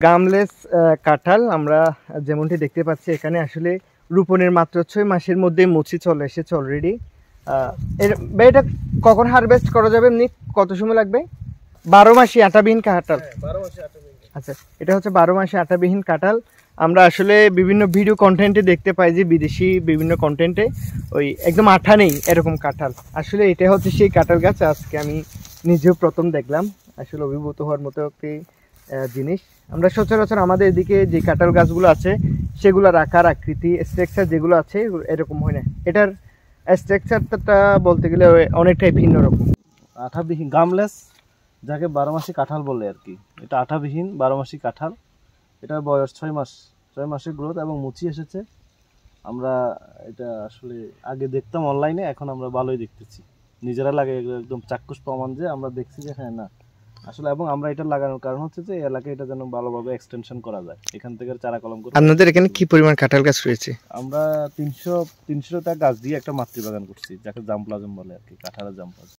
Gumless কাঁঠাল আমরা যেমনটি দেখতে পাচ্ছি এখানে আসলে রোপণের মাত্র 6 মাসের মধ্যে মুচি চলে এসেছে অলরেডি। এটা কখন হারভেস্ট করা যাবে, এমনি কত সময় লাগবে? 12 মাসি আটাবিহীন কাঁঠাল। আচ্ছা, এটা হচ্ছে 12 মাসে আটাবিহীন কাঁঠাল। আমরা আসলে বিভিন্ন ভিডিও কন্টেন্টে দেখতে পাই যে বিদেশি বিভিন্ন কন্টেন্টে ওই একদম আঠা নেই এরকম কাঁঠাল। আসলে এটা হচ্ছে সেই কাঁঠাল গাছ, আজকে আমি নিজেও প্রথম দেখলাম। আসলে অভিভূত হওয়ার মতো একটি জিনিস। আমরা সচরাচর আমাদের এদিকে যে কাঁঠাল গাছগুলো আছে সেগুলোর আকার আকৃতি স্ট্রাকচার যেগুলো আছে এরকম হয় না, এটার স্ট্রাকচারটা বলতে গেলে অনেকটাই ভিন্ন রকম। আঠাবিহীন গামলেস, যাকে 12 মাসি কাঁঠাল বলে আর কি। এটা আঠাবিহীন 12 মাসি কাঁঠাল। এটার বয়স 6 মাস, 6 মাসের গ্রোথ এবং মুচি এসেছে। আমরা এটা আসলে আগে দেখতাম অনলাইনে, এখন আমরা ভালোই দেখতেছি, নিজেরা লাগে একদম চাক্ষুষ প্রমাণ যে আমরা দেখছি যে হ্যাঁ না আসলে। এবং আমরা এটা লাগানোর কারণ হচ্ছে যে এলাকায় এটা যেন ভালোভাবে এক্সটেনশন করা যায়, এখান থেকে চারা কলম করে। আপনাদের এখানে কি পরিমাণ কাঁঠাল গাছ রয়েছে? আমরা 300টা গাছ দিয়ে একটা মাতৃবাগান করছি, যাকে জাম প্লাজম বলে আর কি, কাঁঠালের জাম প্লাজম।